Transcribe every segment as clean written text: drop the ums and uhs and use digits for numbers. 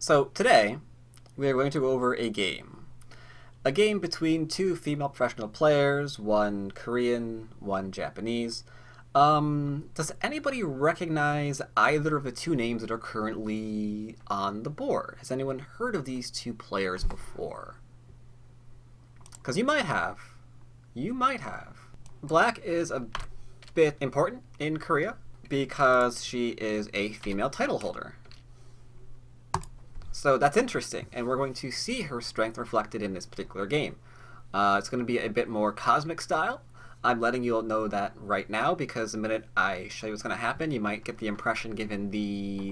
So today, we are going to go over a game. A game between two female professional players, one Korean, one Japanese. Does anybody recognize either of the two names that are currently on the board? Has anyone heard of these two players before? Because you might have. You might have. Black is a bit important in Korea because she is a female title holder. So that's interesting, and we're going to see her strength reflected in this particular game. It's going to be a bit more cosmic style. I'm letting you all know that right now because the minute I show you what's going to happen, you might get the impression, given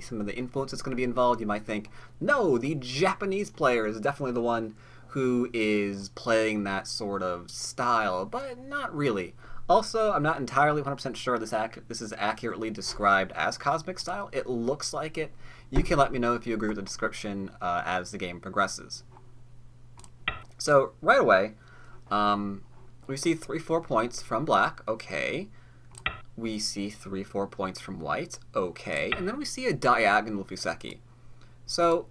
some of the influence that's going to be involved, you might think, no, the Japanese player is definitely the one who is playing that sort of style, but not really. Also, I'm not entirely 100% sure this is accurately described as cosmic style. It looks like it. You can let me know if you agree with the description as the game progresses. So, right away, we see 3-4 points from black. Okay. We see 3-4 points from white. Okay. And then we see a diagonal Fuseki. So,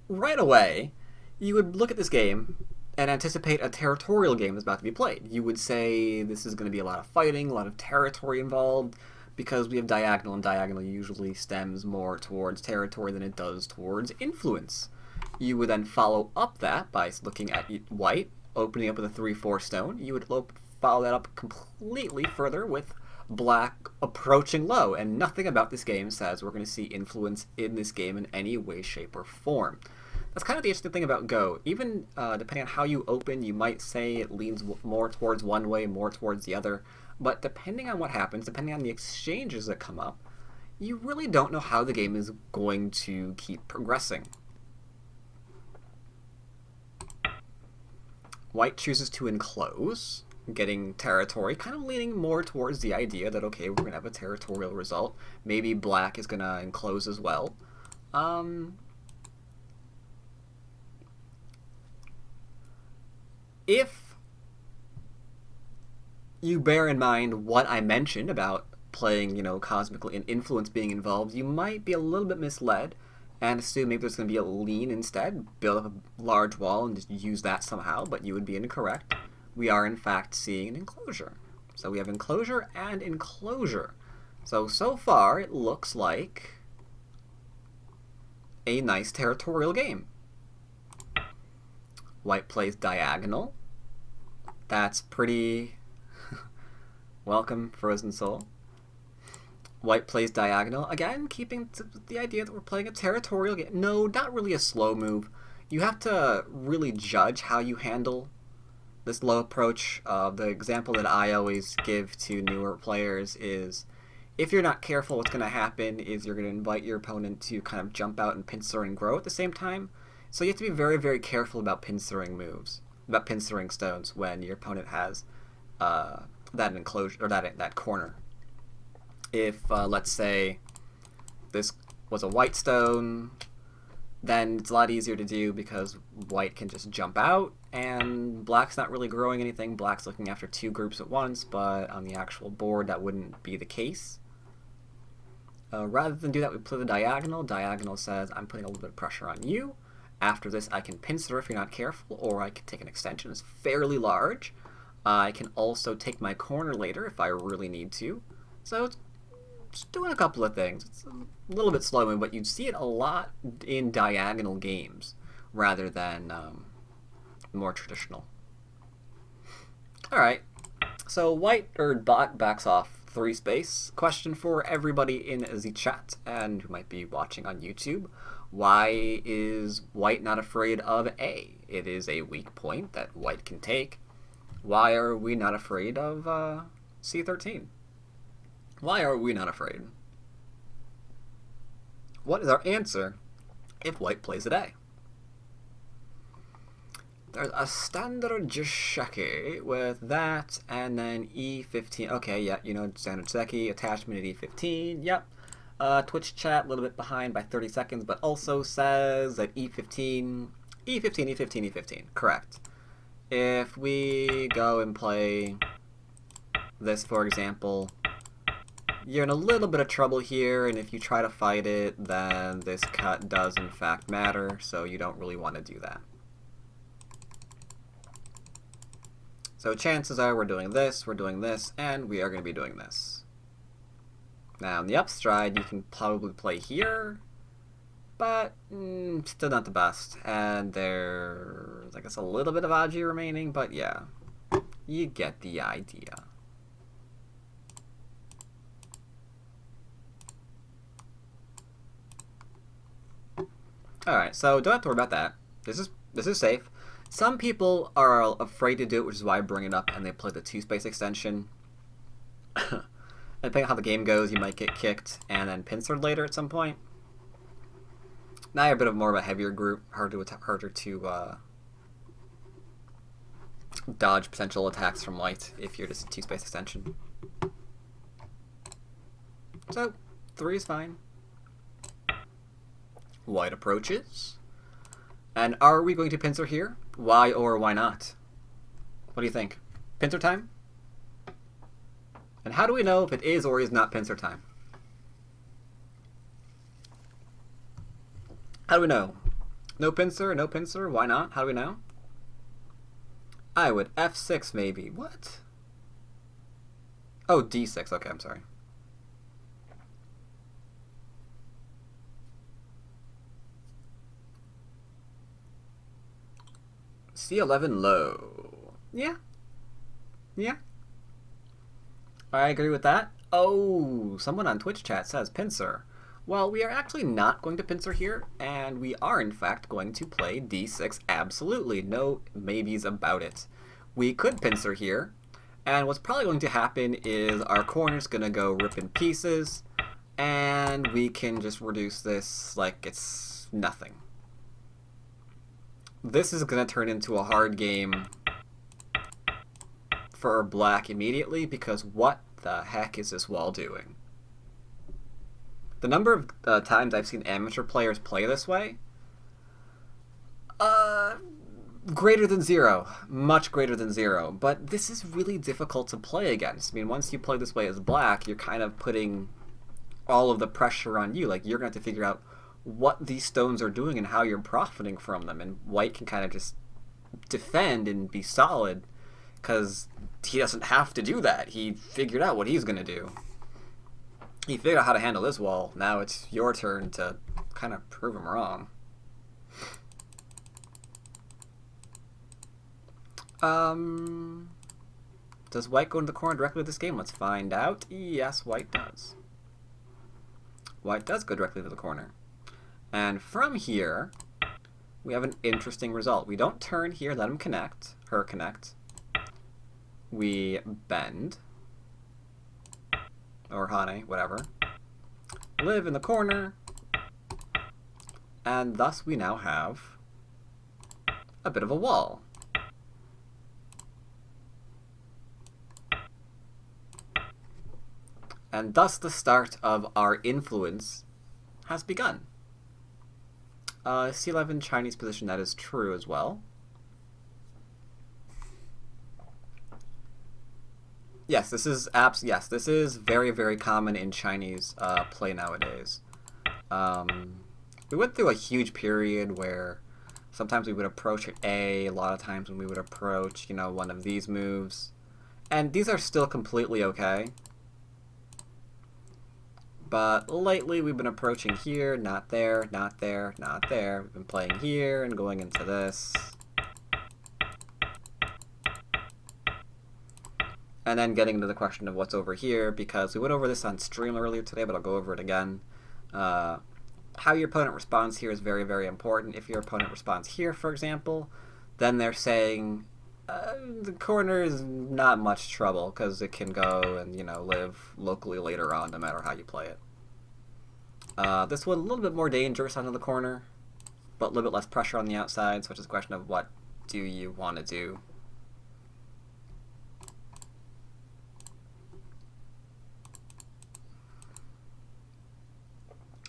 right away, you would look at this game and anticipate a territorial game that's about to be played. You would say this is going to be a lot of fighting, a lot of territory involved, because we have diagonal, and diagonal usually stems more towards territory than it does towards influence. You would then follow up that by looking at white, opening up with a 3-4 stone. You would follow that up completely further with black approaching low, and nothing about this game says we're going to see influence in this game in any way, shape, or form. That's kind of the interesting thing about Go. Even depending on how you open, you might say it leans more towards one way, more towards the other. But depending on what happens, depending on the exchanges that come up, you really don't know how the game is going to keep progressing. White chooses to enclose, getting territory, kind of leaning more towards the idea that, okay, we're going to have a territorial result. Maybe black is going to enclose as well. If you bear in mind what I mentioned about playing, cosmically and influence being involved, you might be a little bit misled and assume maybe there's going to be a lean instead, build up a large wall and just use that somehow, but you would be incorrect. We are in fact seeing an enclosure. So we have enclosure and enclosure. So far it looks like a nice territorial game. White plays diagonal. That's pretty... Welcome, Frozen Soul. White plays diagonal. Again, keeping to the idea that we're playing a territorial game. No, not really a slow move. You have to really judge how you handle this low approach. The example that I always give to newer players is, if you're not careful, what's going to happen is you're going to invite your opponent to kind of jump out and pincer and grow at the same time. So you have to be very, very careful about pincering moves, about pincering stones when your opponent has that enclosure or that corner. If let's say this was a white stone, then it's a lot easier to do because white can just jump out and black's not really growing anything. Black's looking after two groups at once, but on the actual board that wouldn't be the case. Rather than do that, we play the diagonal. Diagonal says, I'm putting a little bit of pressure on you. After this, I can pincer if you're not careful, or I can take an extension. It's fairly large. I can also take my corner later if I really need to. So it's just doing a couple of things. It's a little bit slow, but you'd see it a lot in diagonal games rather than more traditional. All right. So white or black backs off 3 space. Question for everybody in the chat and who might be watching on YouTube. Why is white not afraid of A? It is a weak point that white can take. Why are we not afraid of C13? Why are we not afraid? What is our answer if white plays at A? There's a standard Jisheki with that, and then E15. Okay, yeah, standard Seki, attachment at E15, yep. Twitch chat, a little bit behind by 30 seconds, but also says that E15, correct. If we go and play this, for example, you're in a little bit of trouble here, and if you try to fight it, then this cut does in fact matter, so you don't really want to do that. So chances are we're doing this, and we are going to be doing this. Now, on the upstride, you can probably play here, but still not the best. And there's, I guess, a little bit of Aji remaining, but yeah, you get the idea. Alright, so don't have to worry about that. This is safe. Some people are afraid to do it, which is why I bring it up, and they play the 2-space extension. Depending on how the game goes, you might get kicked and then pincered later at some point. Now you're a bit more of a heavier group, harder to dodge potential attacks from white if you're just a 2-space extension. So, 3 is fine. White approaches. And are we going to pincer here? Why or why not? What do you think? Pincer time? And how do we know if it is or is not pincer time? How do we know? No pincer, no pincer, why not? How do we know? I would F6 maybe. What? Oh, D6. Okay, I'm sorry. C11 low. Yeah. Yeah. I agree with that. Oh, someone on Twitch chat says pincer. Well, we are actually not going to pincer here, and we are in fact going to play D6 absolutely. No maybes about it. We could pincer here, and what's probably going to happen is our corner's going to go rip in pieces, and we can just reduce this like it's nothing. This is going to turn into a hard game for black immediately, because what the heck is this wall doing? The number of times I've seen amateur players play this way, greater than 0. Much greater than 0. But this is really difficult to play against. I mean, once you play this way as black, you're kind of putting all of the pressure on you. Like, you're going to have to figure out what these stones are doing and how you're profiting from them. And white can kind of just defend and be solid, because he doesn't have to do that. He figured out what he's going to do. He figured out how to handle this wall. Now it's your turn to kind of prove him wrong. Does white go into the corner directly with this game? Let's find out. Yes, white does. White does go directly to the corner. And from here, we have an interesting result. We don't turn here, let him connect, her connect. We bend, or Hane, whatever, live in the corner, and thus we now have a bit of a wall. And thus the start of our influence has begun. C11 Chinese position, that is true as well. Yes, this is this is very, very common in Chinese play nowadays. We went through a huge period where sometimes we would approach at A, a lot of times when we would approach, you know, one of these moves. And these are still completely okay. But lately we've been approaching here, not there, not there, not there. We've been playing here and going into this. And then getting into the question of what's over here, because we went over this on stream earlier today, but I'll go over it again. How your opponent responds here is very, very important. If your opponent responds here, for example, then they're saying the corner is not much trouble, because it can go and, you know, live locally later on, no matter how you play it. This one, a little bit more dangerous onto the corner, but a little bit less pressure on the outside, so it's just a question of what do you want to do.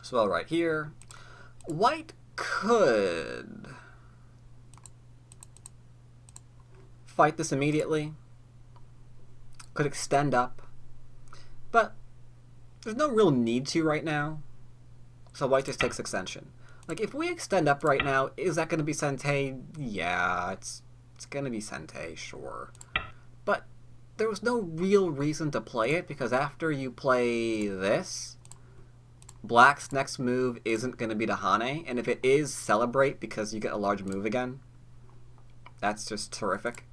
So right here, white could fight this immediately, could extend up, but there's no real need to right now. So white just takes extension. Like, if we extend up right now, is that going to be Sente? Yeah, it's going to be Sente, sure. But there was no real reason to play it, because after you play this, black's next move isn't going to be to Hane, and if it is, celebrate because you get a large move again. That's just terrific.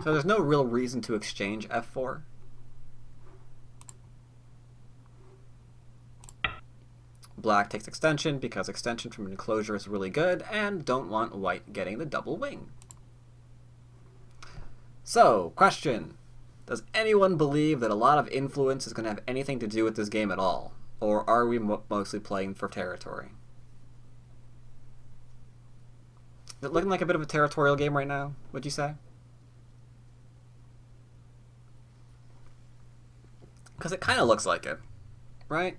So there's no real reason to exchange f4. Black takes extension because extension from an enclosure is really good, and don't want white getting the double wing. So, question. Does anyone believe that a lot of influence is going to have anything to do with this game at all? Or are we mostly playing for territory? Is it looking like a bit of a territorial game right now, would you say? Because it kind of looks like it, right?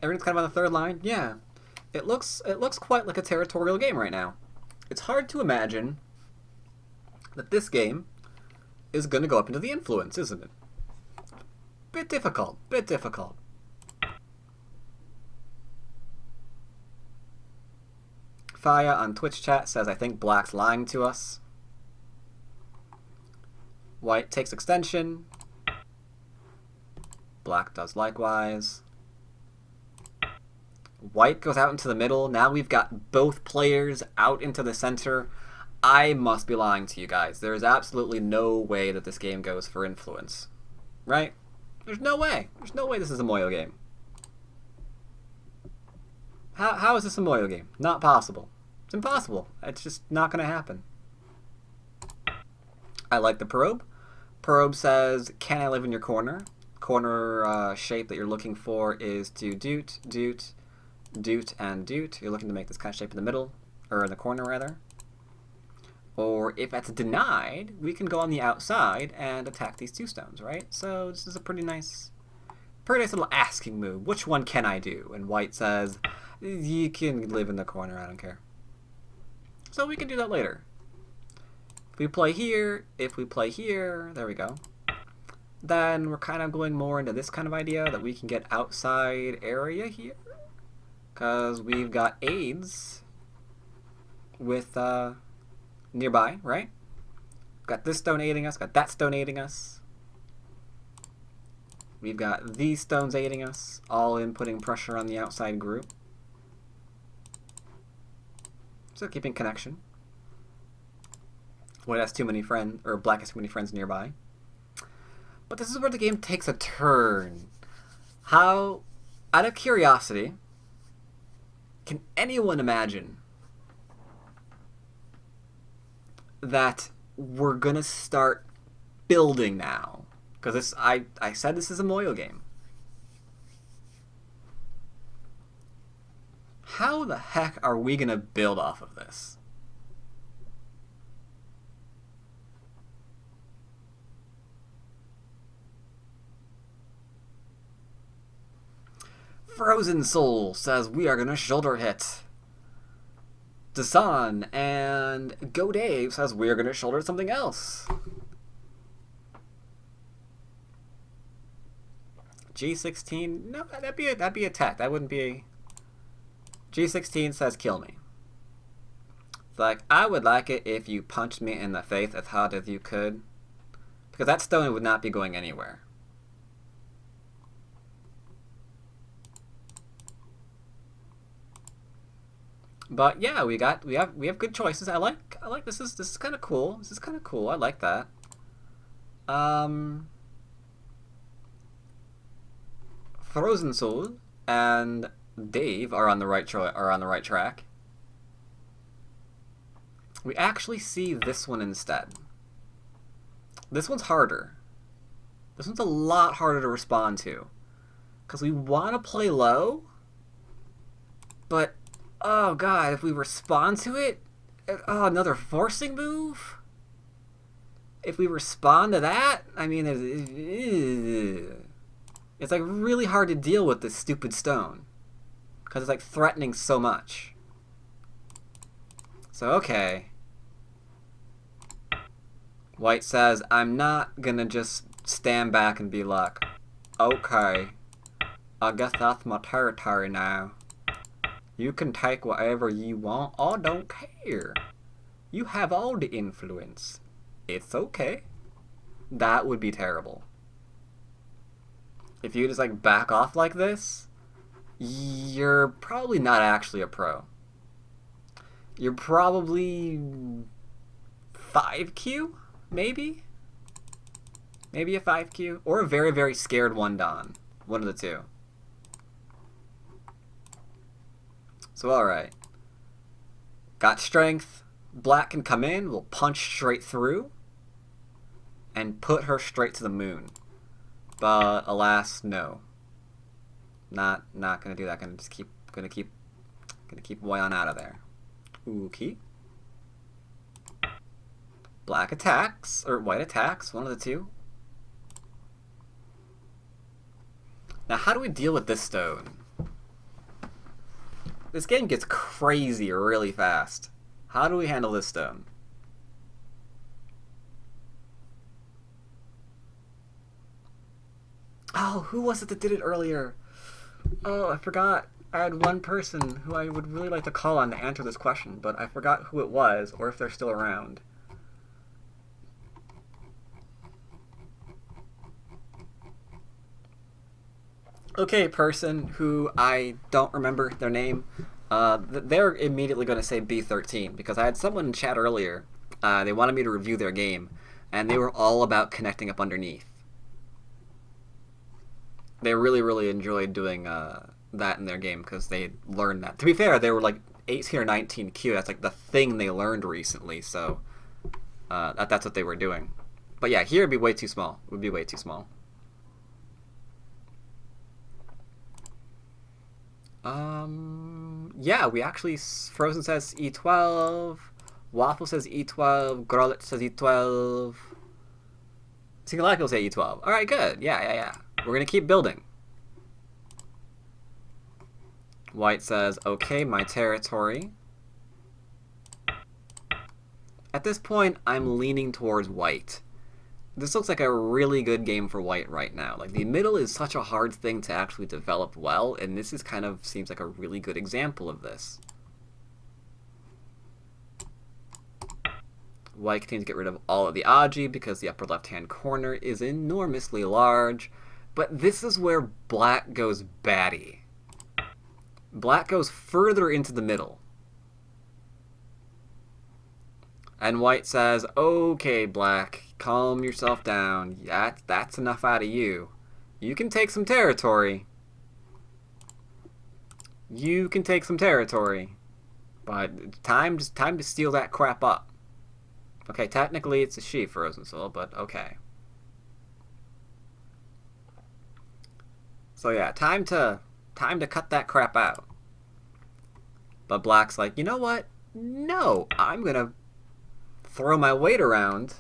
Everything's kind of on the third line? Yeah. It looks quite like a territorial game right now. It's hard to imagine that this game is going to go up into the influence, isn't it? Bit difficult. Faya on Twitch chat says, I think black's lying to us. White takes extension. Black does likewise. White goes out into the middle. Now we've got both players out into the center. I must be lying to you guys. There is absolutely no way that this game goes for influence. Right? There's no way. There's no way this is a Moyo game. How is this a Moyo game? Not possible. It's impossible. It's just not going to happen. I like the probe. Probe says, can I live in your corner? Corner shape that you're looking for is to doot, doot, doot, and doot. You're looking to make this kind of shape in the middle, or in the corner rather. Or if that's denied, we can go on the outside and attack these two stones, right? So this is a pretty nice little asking move. Which one can I do? And white says, you can live in the corner, I don't care. So we can do that later. If we play here, there we go. Then we're kind of going more into this kind of idea that we can get outside area here. Because we've got aids with nearby, right? Got this stone aiding us, got that stone aiding us. We've got these stones aiding us, all in putting pressure on the outside group. So keeping connection. White has too many friends, or black has too many friends nearby. But this is where the game takes a turn. How, out of curiosity, can anyone imagine that we're gonna start building now? Because this, I said this is a Moyo game. How the heck are we gonna build off of this? Frozen Soul says we are gonna shoulder hit. Dasan and Go Dave says we are gonna shoulder something else. G16, no, that'd be attack. That wouldn't be. G16 says kill me. It's like, I would like it if you punched me in the face as hard as you could, because that stone would not be going anywhere. But yeah, we have good choices. I like this is kind of cool. This is kind of cool. I like that. Frozen Soul and Dave are on the right track. We actually see this one instead. This one's harder. This one's a lot harder to respond to, because we want to play low, but oh god, if we respond to it, oh, another forcing move? If we respond to that, I mean, it's like really hard to deal with this stupid stone, because it's like threatening so much. So, okay. White says, I'm not gonna just stand back and be like, Okay. I guess that's my territory now. You can take whatever you want. I don't care. You have all the influence. It's okay. That would be terrible. If you just like back off like this, you're probably not actually a pro. You're probably 5Q, maybe? Maybe a 5Q? Or a very, very scared 1-Don. One of the two. So alright. Got strength. Black can come in, we'll punch straight through, and put her straight to the moon. But alas, no. Not gonna do that. Gonna keep white on out of there. Okay. Black attacks, or white attacks, one of the two. Now how do we deal with this stone? This game gets crazy really fast. How do we handle this stone? Oh, who was it that did it earlier? Oh, I forgot. I had one person who I would really like to call on to answer this question, but I forgot who it was or if they're still around. Okay, person who I don't remember their name. They're immediately going to say B13 because I had someone in chat earlier. They wanted me to review their game, and they were all about connecting up underneath. They really, really enjoyed doing that in their game because they learned that. To be fair, they were like 18 or 19Q. That's like the thing they learned recently, so that's what they were doing. But yeah, here it'd be way too small. It would be way too small. Yeah, we actually, Frozen says E12, Waffle says E12, Grollet says E12. I think a lot of people say E12. Alright, good. Yeah. We're gonna keep building. White says, okay, my territory. At this point, I'm leaning towards white. This looks like a really good game for white right now. Like, the middle is such a hard thing to actually develop well, and this is kind of seems like a really good example of this. White continues to get rid of all of the Aji because the upper left-hand corner is enormously large, but this is where black goes batty. Black goes further into the middle. And white says, okay, black, calm yourself down. That's enough out of you. You can take some territory. You can take some territory. But time to steal that crap up. Okay, technically it's a she, Frozen Soul, but okay. So yeah, time to cut that crap out. But black's like, you know what? No, I'm gonna throw my weight around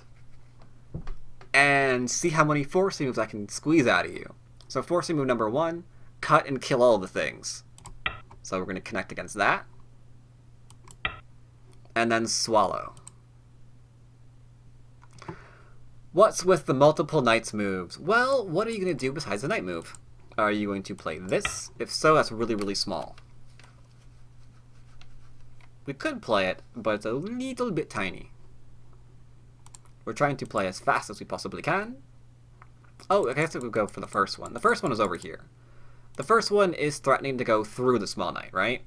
and see how many forcing moves I can squeeze out of you. So forcing move number 1, cut and kill all the things. So we're going to connect against that. And then swallow. What's with the multiple knights moves? Well, what are you going to do besides the knight move? Are you going to play this? If so, that's really, really small. We could play it, but it's a little bit tiny. We're trying to play as fast as we possibly can. Oh, I guess we'll go for the first one. The first one is over here. The first one is threatening to go through the small knight, right?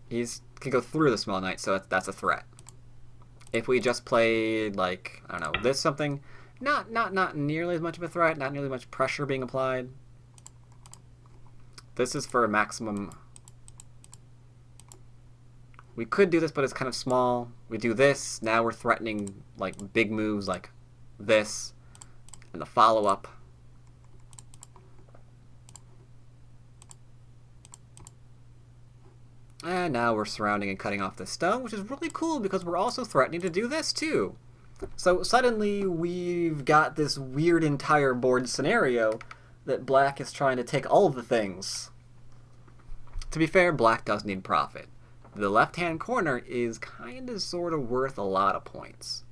He can go through the small knight, so that's a threat. If we just played, like, I don't know, this something, not nearly as much of a threat, not nearly much pressure being applied. This is for a maximum. We could do this, but it's kind of small. We do this, now we're threatening like big moves like this, and the follow-up. And now we're surrounding and cutting off this stone, which is really cool because we're also threatening to do this too. So suddenly we've got this weird entire board scenario that black is trying to take all of the things. To be fair, black does need profit. The left-hand corner is kind of sort of worth a lot of points.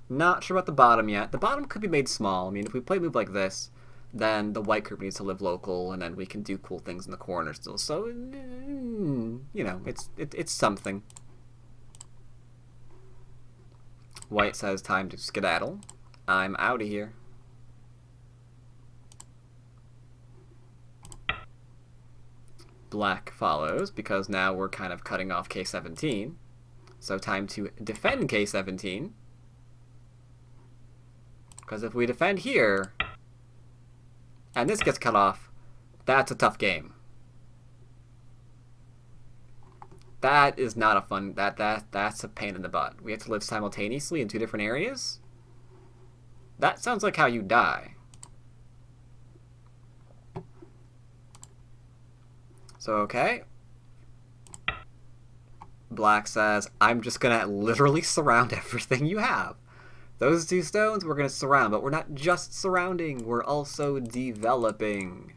Not sure about the bottom yet. The bottom could be made small. I mean, if we play a move like this, then the white group needs to live local, and then we can do cool things in the corner still. So, you know, it's something. White says time to skedaddle. I'm out of here. Black follows, because now we're kind of cutting off K17. So time to defend K17. Because if we defend here, and this gets cut off, that's a tough game. That is not a fun... That's a pain in the butt. We have to live simultaneously in two different areas? That sounds like how you die. So, okay. Black says, I'm just gonna literally surround everything you have. Those two stones we're gonna surround, but we're not just surrounding, we're also developing.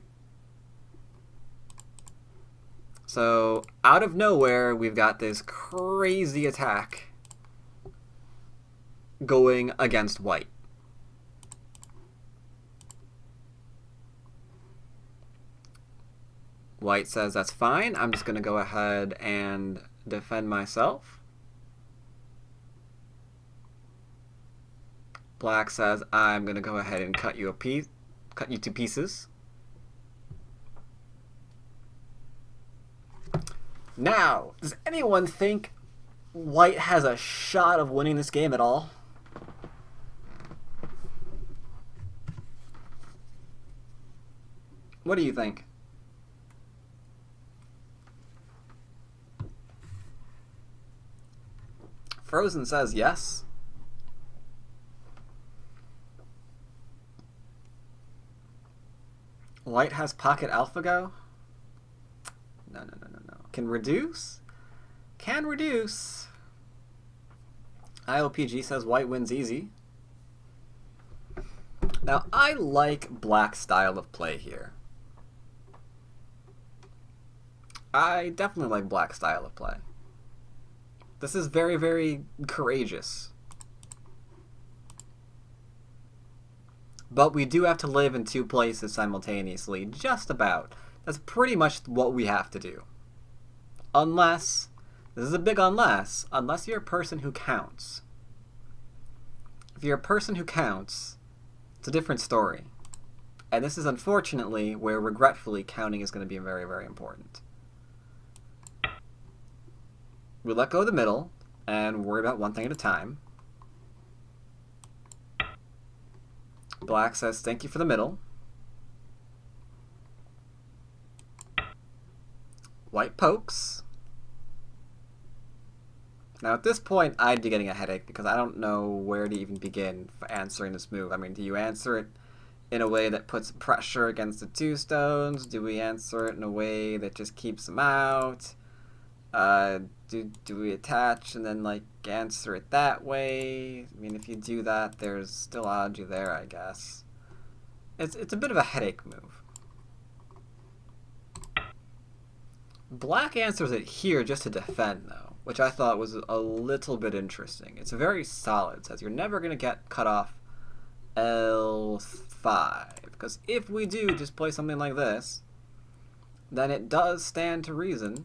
So, out of nowhere, we've got this crazy attack going against white. White says, that's fine. I'm just going to go ahead and defend myself. Black says, I'm going to go ahead and cut you to pieces. Now, does anyone think white has a shot of winning this game at all? What do you think? Frozen says yes. White has pocket AlphaGo? No. Can reduce? Can reduce. IOPG says white wins easy. Now, I like Black's style of play here. I definitely like Black's style of play. This is very, very courageous. But we do have to live in two places simultaneously, just about. That's pretty much what we have to do. Unless, this is a big unless you're a person who counts. If you're a person who counts, it's a different story. And this is unfortunately where, regretfully, counting is going to be very, very important. We let go of the middle and worry about one thing at a time. Black says, thank you for the middle. White pokes. Now at this point, I'd be getting a headache because I don't know where to even begin for answering this move. I mean, do you answer it in a way that puts pressure against the two stones? Do we answer it in a way that just keeps them out? Do we attach and then, like, answer it that way? I mean, if you do that, there's still algae there, I guess. It's a bit of a headache move. Black answers it here just to defend, though, which I thought was a little bit interesting. It's very solid. It says you're never going to get cut off L5. Because if we do just play something like this, then it does stand to reason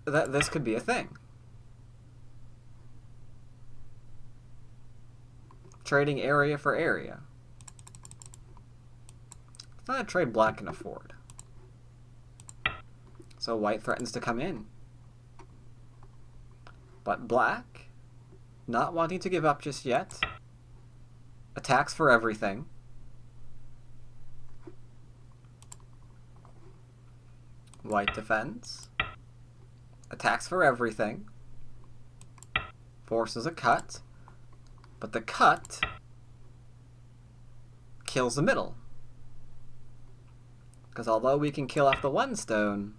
that this could be a thing. Trading area for area. It's not a trade Black can afford. So white threatens to come in. But Black, not wanting to give up just yet, attacks for everything. White defends. Attacks for everything. Forces a cut. But the cut kills the middle. Because although we can kill off the one stone,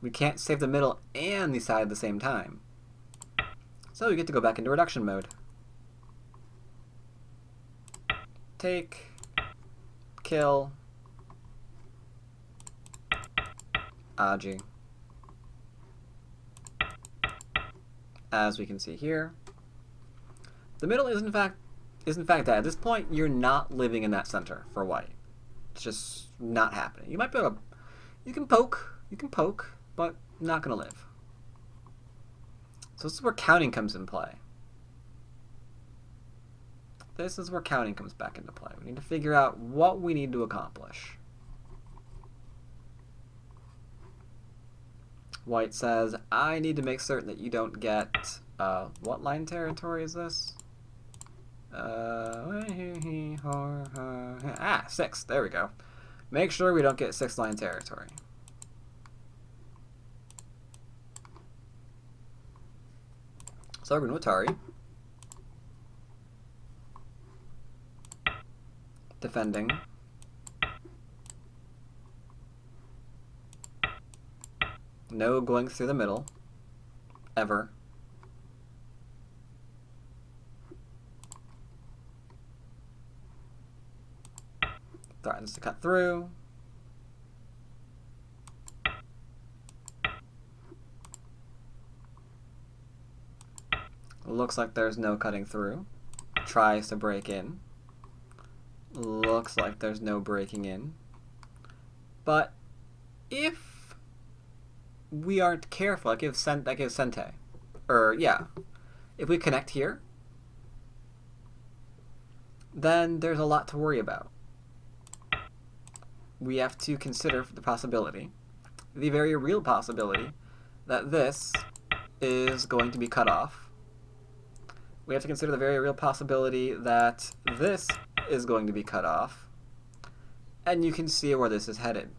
we can't save the middle and the side at the same time. So we get to go back into reduction mode. Take. Kill. Aji. as we can see here. The middle is in fact dead. At this point, you're not living in that center for white. It's just not happening. You might be able to, you can poke, but not gonna live. So this is where counting comes in play. This is where counting comes back into play. We need to figure out what we need to accomplish. White says, I need to make certain that you don't get, what line territory is this? 6. There we go. Make sure we don't get 6 line territory. So we're going to Atari. Defending. No going through the middle. Ever. Threatens to cut through. Looks like there's no cutting through. Tries to break in. Looks like there's no breaking in. But if we aren't careful, that gives Sente. Or, yeah. If we connect here, then there's a lot to worry about. We have to consider the possibility, the very real possibility, that this is going to be cut off. We have to consider the very real possibility that this is going to be cut off. And you can see where this is headed.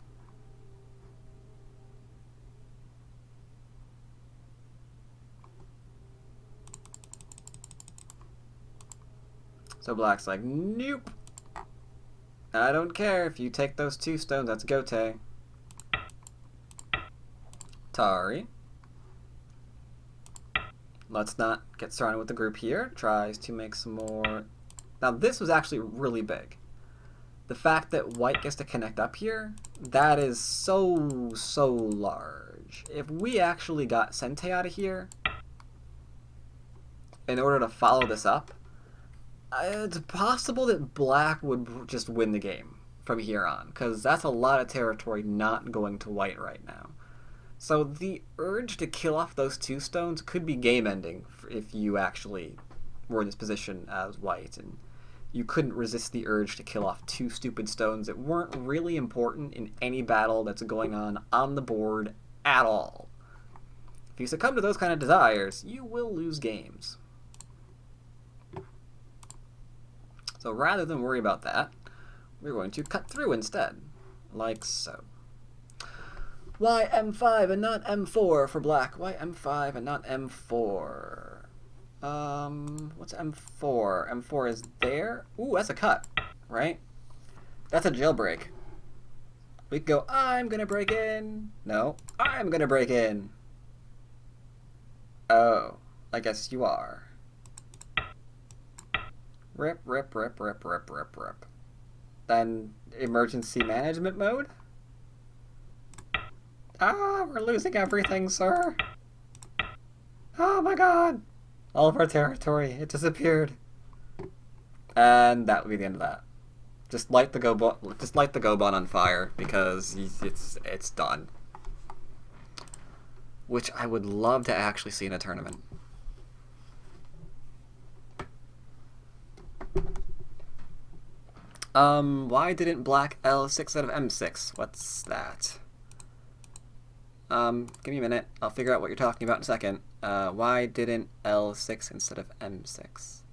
So black's like, nope. I don't care if you take those 2 stones, that's Gote. Tari. Let's not get surrounded with the group here. Tries to make some more. Now this was actually really big. The fact that white gets to connect up here, that is so large. If we actually got Sente out of here, in order to follow this up, it's possible that black would just win the game from here on, because that's a lot of territory not going to white right now. So the urge to kill off those 2 stones could be game-ending if you actually were in this position as white, and you couldn't resist the urge to kill off 2 stupid stones that weren't really important in any battle that's going on the board at all. If you succumb to those kind of desires, you will lose games. So rather than worry about that, we're going to cut through instead, like so. Why M5 and not M4 for black? Why M5 and not M4? What's M4? M4 is there? Ooh, that's a cut, right? That's a jailbreak. We could go, I'm gonna break in. No, I'm gonna break in. Oh, I guess you are. Rip, rip, rip, rip, rip, rip, rip. Then emergency management mode? Ah, we're losing everything, sir. Oh my god. All of our territory, it disappeared. And that would be the end of that. Just light the Go-Bon on fire, because it's done. Which I would love to actually see in a tournament. Why didn't black L6 out of M6? What's that? Give me a minute. I'll figure out what you're talking about in a second. Why didn't L6 instead of M6?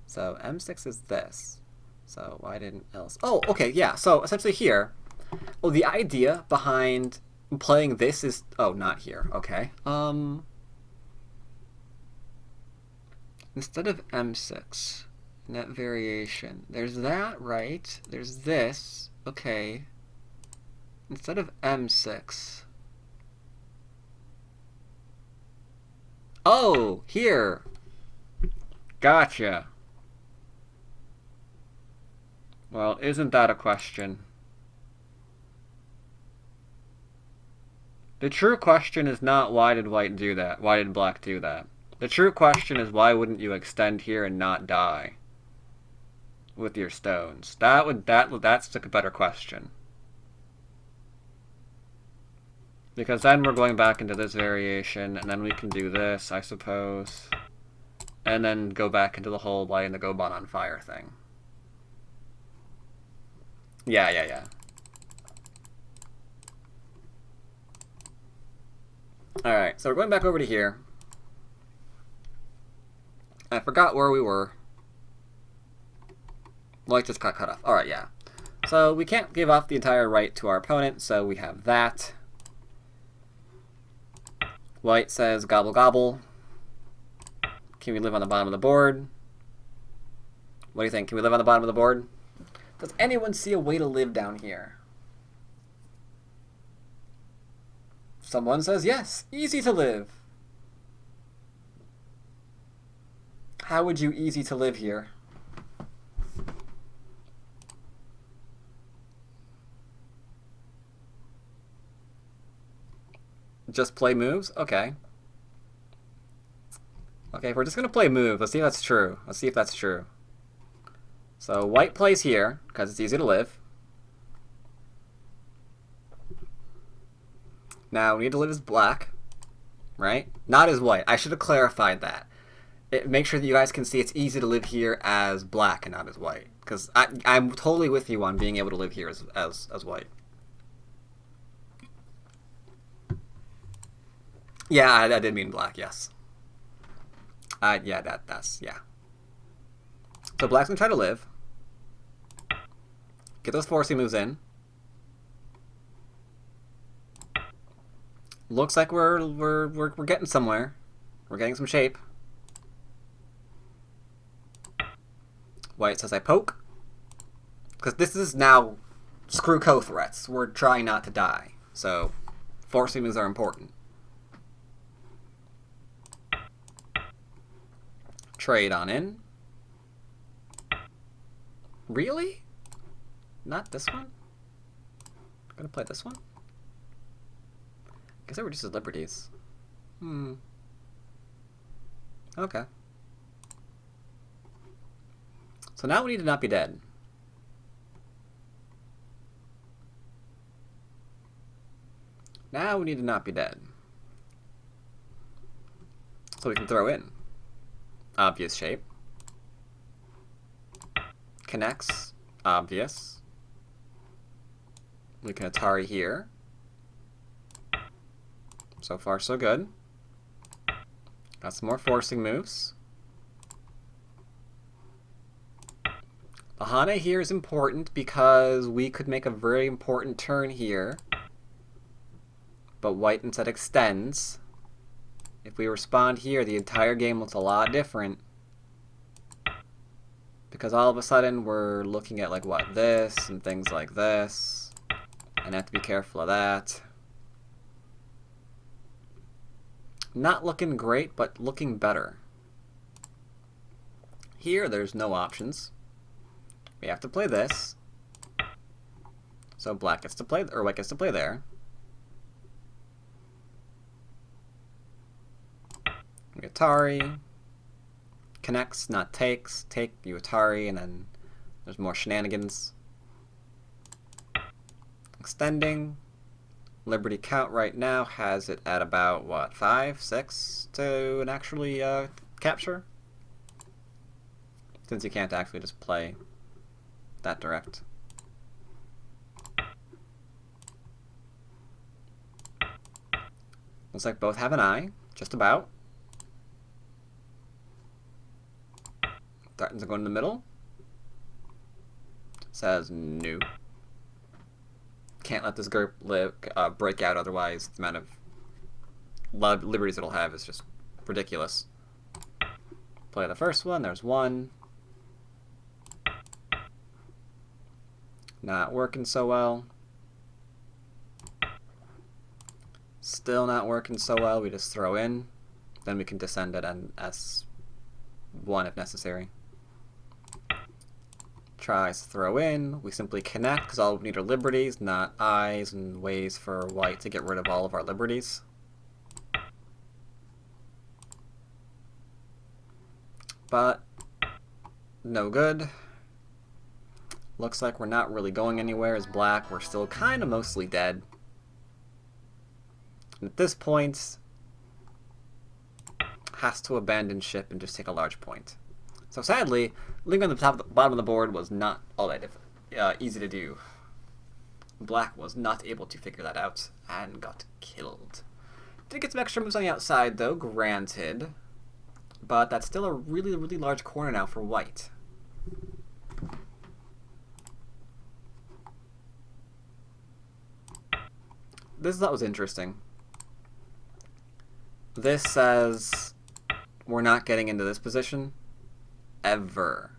So M6 is this. So why didn't L6? Oh, okay, yeah. So essentially here, oh, the idea behind playing this is, oh, not here. Okay. Instead of M6, net variation. There's that, right? There's this. Okay. Instead of M6. Oh, here. Gotcha. Well, isn't that a question? The true question is not why did white do that? Why did black do that? The true question is, why wouldn't you extend here and not die with your stones? That's a better question. Because then we're going back into this variation, and then we can do this, I suppose. And then go back into the whole lighting the Goban on fire thing. Yeah. Alright, so we're going back over to here. I forgot where we were. Light just got cut off. Alright, yeah. So we can't give off the entire right to our opponent, so we have that. White says gobble gobble. Can we live on the bottom of the board? What do you think? Can we live on the bottom of the board? Does anyone see a way to live down here? Someone says yes. Easy to live. How would you easy to live here? Just play moves? Okay. Okay, we're just going to play move. Let's see if that's true. Let's see if that's true. So white plays here, because it's easy to live. Now, we need to live as black, right? Not as white. I should have clarified that. Make sure that you guys can see it's easy to live here as black and not as white. Because I'm totally with you on being able to live here as white. Yeah, I did mean black, yes. Yeah, yeah. So black's gonna try to live. Get those forcing moves in. Looks like we're getting somewhere. We're getting some shape. White says I poke. Because this is now screw co-threats. We're trying not to die. So forcing moves are important. Trade on in. Really? Not this one? I'm gonna play this one? Guess that reduces liberties. Okay. So now we need to not be dead. Now we need to not be dead. So we can throw in. Obvious shape. Connects. Obvious. We can Atari here. So far, so good. Got some more forcing moves. The Hana here is important because we could make a very important turn here. But white instead extends. If we respond here, the entire game looks a lot different. Because all of a sudden we're looking at like what, this and things like this. And I have to be careful of that. Not looking great, but looking better. Here, there's no options. We have to play this. So black gets to play, or white gets to play there. Atari. Connects, not takes. Take, you Atari, and then there's more shenanigans. Extending. Liberty count right now has it at about, what, 5, 6 to an actually capture? Since you can't actually just play that direct. Looks like both have an eye, just about. Threatens to go in the middle. Says no. Can't let this group break out, otherwise the amount of liberties it'll have is just ridiculous. Play the first one, there's one. Not working so well. Still not working so well, we just throw in. Then we can descend it on S1 if necessary. Tries to throw in, we simply connect because all we need are liberties, not eyes and ways for white to get rid of all of our liberties. but no good. Looks like we're not really going anywhere as black. We're still kind of mostly dead. And at this point, has to abandon ship and just take a large point. So sadly, living on the bottom of the board was not all that easy to do. Black was not able to figure that out and got killed. Did get some extra moves on the outside though, granted. But that's still a really, really large corner now for white. This is what was interesting. This says we're not getting into this position ever.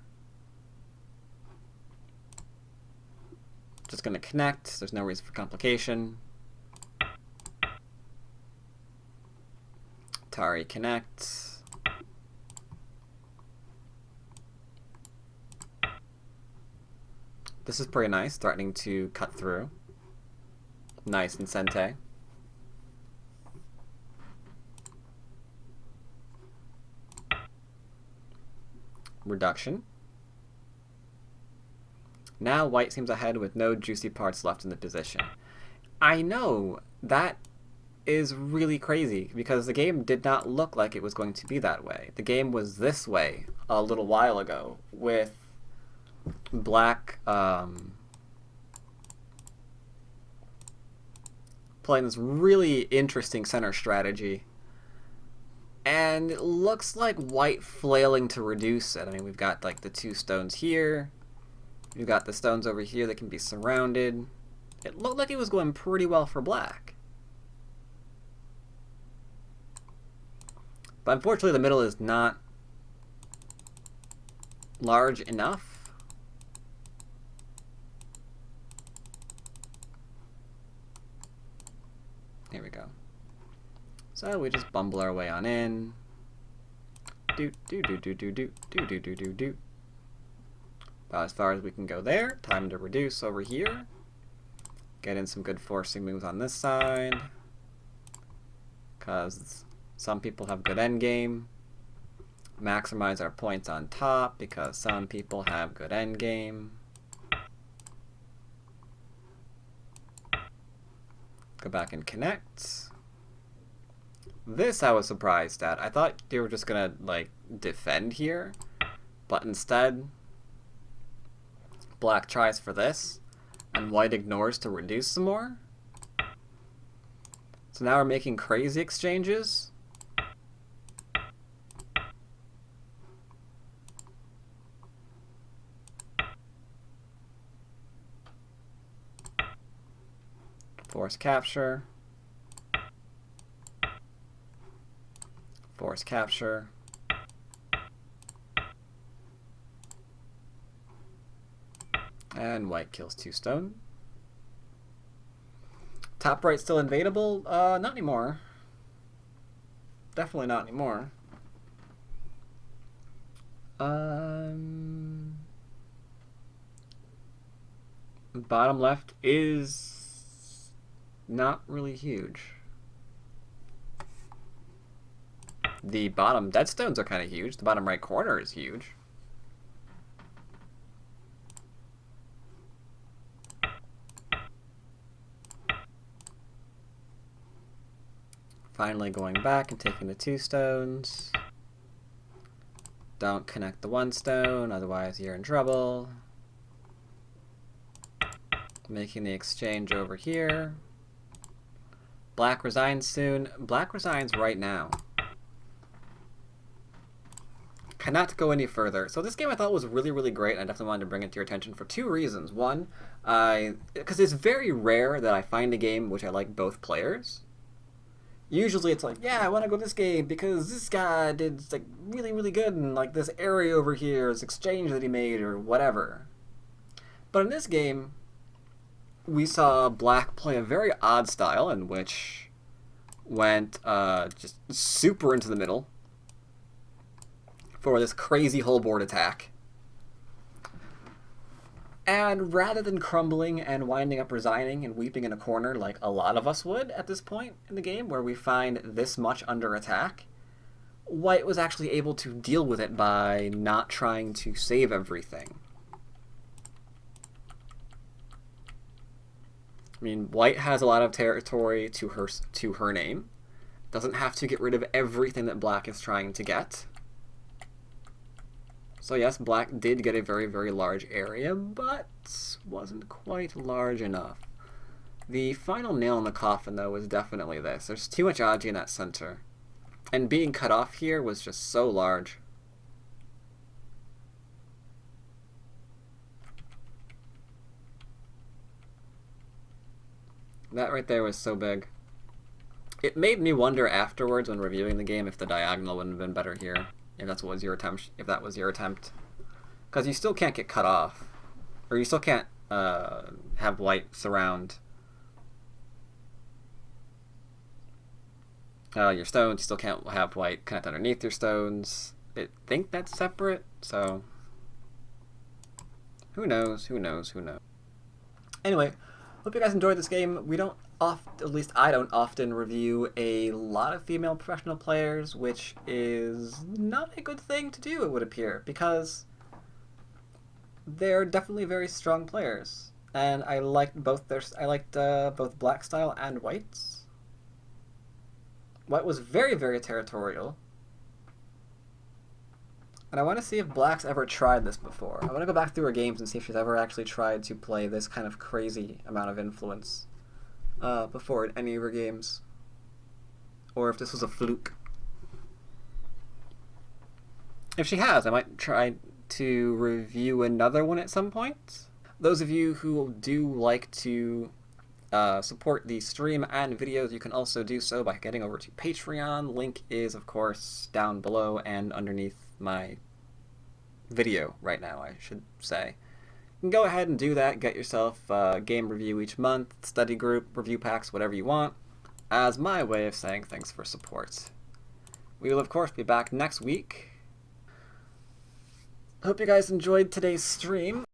Just gonna connect. There's no reason for complication. Atari connect. This is pretty nice, threatening to cut through. Nice and Sente. Reduction. Now white seems ahead with no juicy parts left in the position. I know, that is really crazy because the game did not look like it was going to be that way. The game was this way a little while ago with black playing this really interesting center strategy. And it looks like white flailing to reduce it. I mean, we've got like the two stones here. We've got the stones over here that can be surrounded. It looked like it was going pretty well for black. But unfortunately, the middle is not large enough. Here we go. So we just bumble our way on in. Do do do do do do do do do do do. About as far as we can go there. Time to reduce over here. Get in some good forcing moves on this side. Because some people have good endgame. Maximize our points on top because some people have good endgame. Go back and connect. This I was surprised at. I thought they were just gonna like defend here, but instead black tries for this and white ignores to reduce some more. So now we're making crazy exchanges. Force capture. Force capture. And white kills 2 stone. Top right still invadable? Not anymore. Definitely not anymore. Bottom left is not really huge. The bottom dead stones are kind of huge. The bottom right corner is huge. Finally going back and taking the 2 stones. Don't connect the 1 stone, otherwise you're in trouble. Making the exchange over here. Black resigns soon. Black resigns right now. Cannot go any further. So this game I thought was really, really great, and I definitely wanted to bring it to your attention for 2 reasons. One, because it's very rare that I find a game which I like both players. Usually it's like, yeah, I want to go this game because this guy did like really, really good in like this area over here, this exchange that he made or whatever. But in this game, we saw black play a very odd style in which went just super into the middle for this crazy whole board attack. And rather than crumbling and winding up resigning and weeping in a corner like a lot of us would at this point in the game where we find this much under attack, White was actually able to deal with it by not trying to save everything. I mean, White has a lot of territory to her name. Doesn't have to get rid of everything that Black is trying to get. So yes, Black did get a very, very large area, but wasn't quite large enough. The final nail in the coffin, though, was definitely this. There's too much Aji in that center. And being cut off here was just so large. That right there was so big. It made me wonder afterwards when reviewing the game if the diagonal wouldn't have been better here. If that was your attempt. Because you still can't get cut off. Or you still can't have White surround your stones. You still can't have White connect underneath your stones. I think that's separate, so who knows, who knows, who knows. Anyway, hope you guys enjoyed this game. We don't at least I don't often review a lot of female professional players, which is not a good thing to do, it would appear, because they're definitely very strong players, and I liked both both Black style and White's. White was very, very territorial, and I want to see if Black's ever tried this before. I want to go back through her games and see if she's ever actually tried to play this kind of crazy amount of influence before in any of her games, or if this was a fluke. If she has, I might try to review another one at some point. Those of you who do like to support the stream and videos, you can also do so by getting over to Patreon. Link is, of course, down below and underneath my video right now, I should say. You can go ahead and do that. Get yourself a game review each month, study group, review packs, whatever you want, as my way of saying thanks for support. We will, of course, be back next week. Hope you guys enjoyed today's stream.